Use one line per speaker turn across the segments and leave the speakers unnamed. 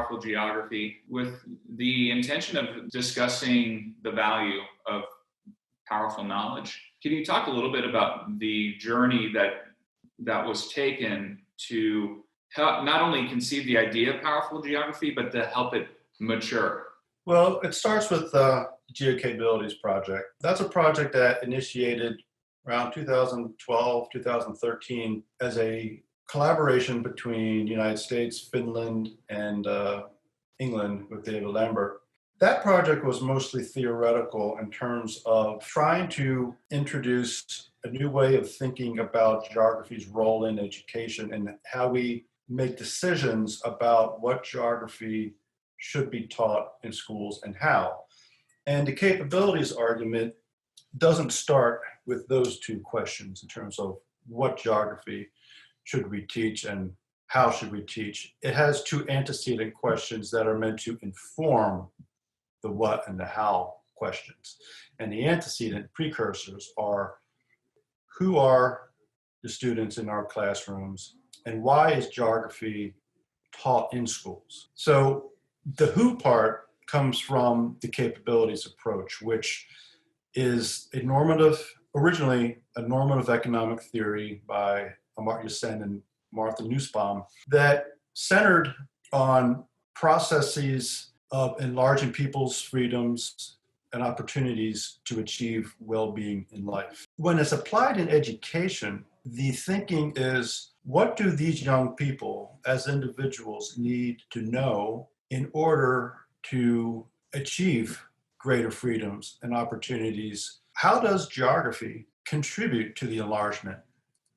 Powerful Geography with the intention of discussing the value of powerful knowledge. Can you talk a little bit about the journey that was taken to help not only conceive the idea of powerful geography, but to help it mature?
Well, it starts with the GeoCapabilities project. That's a project that initiated around 2012, 2013 as a collaboration between the United States, Finland, and England with David Lambert. That project was mostly theoretical in terms of trying to introduce a new way of thinking about geography's role in education and how we make decisions about what geography should be taught in schools and how. And the capabilities argument doesn't start with those two questions in terms of what geography should we teach and how should we teach. It has two antecedent questions that are meant to inform the what and the how questions. And the antecedent precursors are: who are the students in our classrooms and why is geography taught in schools? So the who part comes from the capabilities approach, which is originally a normative economic theory by Amartya Sen and Martha Nussbaum that centered on processes of enlarging people's freedoms and opportunities to achieve well-being in life. When it's applied in education, the thinking is, what do these young people as individuals need to know in order to achieve greater freedoms and opportunities? How does geography contribute to the enlargement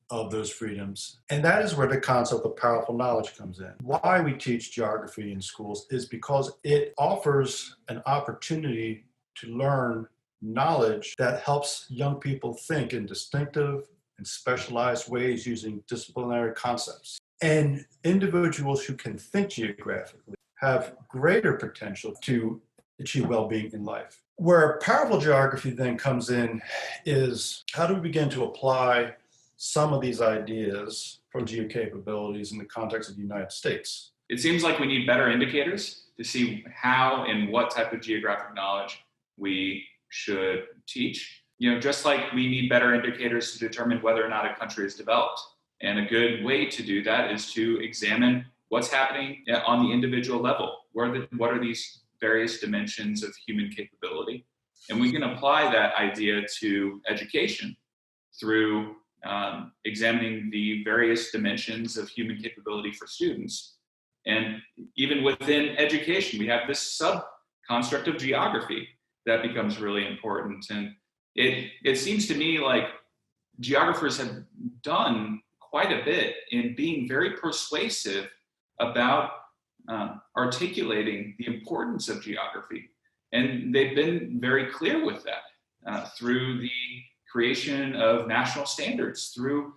of those freedoms? And that is where the concept of powerful knowledge comes in. Why we teach geography in schools is because it offers an opportunity to learn knowledge that helps young people think in distinctive and specialized ways using disciplinary concepts. And individuals who can think geographically have greater potential to achieve well-being in life. Where powerful geography then comes in is, how do we begin to apply some of these ideas from GeoCapabilities in the context of the United States?
It seems like we need better indicators to see how and what type of geographic knowledge we should teach. Just like we need better indicators to determine whether or not a country is developed. And a good way to do that is to examine what's happening on the individual level. What are these various dimensions of human capability? And we can apply that idea to education through examining the various dimensions of human capability for students. And even within education, we have this sub-construct of geography that becomes really important. And it seems to me like geographers have done quite a bit in being very persuasive about articulating the importance of geography. And they've been very clear with that through the creation of national standards, through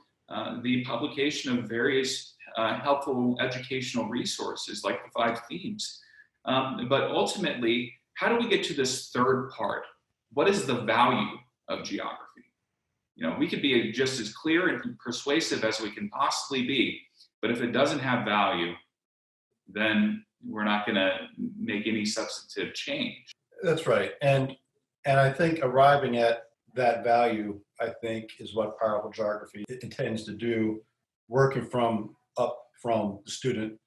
the publication of various helpful educational resources like the 5 themes. But ultimately, how do we get to this third part? What is the value of geography? We could be just as clear and persuasive as we can possibly be, but if it doesn't have value, then we're not going to make any substantive change.
That's right. And I think arriving at that value, I think, is what powerful geography intends to do, working from the student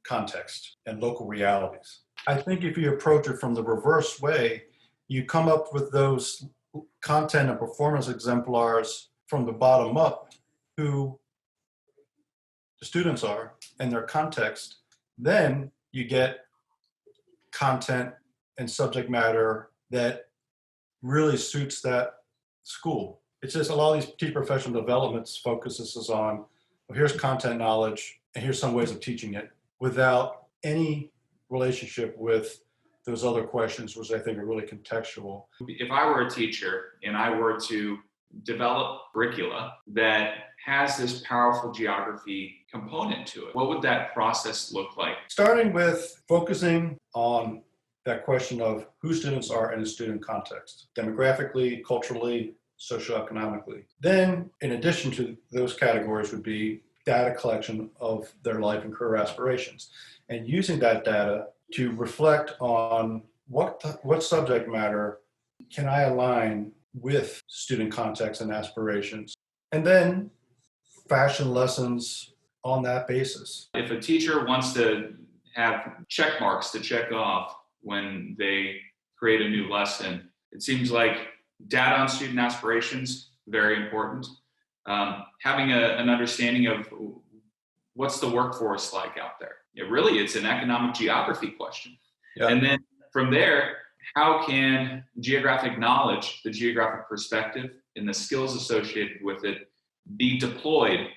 context and local realities. I think if you approach it from the reverse way, you come up with those content and performance exemplars from the bottom up, who the students are and their context. Then you get content and subject matter that really suits that school. It's just a lot of these teacher professional developments focuses on, well, here's content knowledge and here's some ways of teaching it, without any relationship with those other questions, which I think are really contextual.
If I were a teacher and I were to develop curricula that has this powerful geography component to it, what would that process look like?
Starting with focusing on that question of who students are in a student context, demographically, culturally, socioeconomically. Then, in addition to those categories, would be data collection of their life and career aspirations, and using that data to reflect on what subject matter can I align with student context and aspirations, and then fashion lessons on that basis.
If a teacher wants to have check marks to check off when they create a new lesson, it seems like data on student aspirations, very important. Having an understanding of what's the workforce like out there. It's an economic geography question.
Yeah.
And then from there, how can geographic knowledge, the geographic perspective, and the skills associated with it be deployed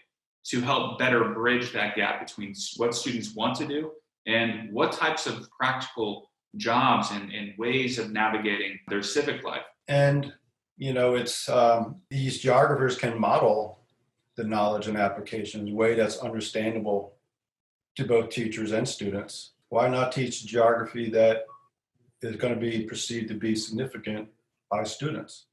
to help better bridge that gap between what students want to do and what types of practical jobs and ways of navigating their civic life.
And, it's these geographers can model the knowledge and application in a way that's understandable to both teachers and students. Why not teach geography that is going to be perceived to be significant by students?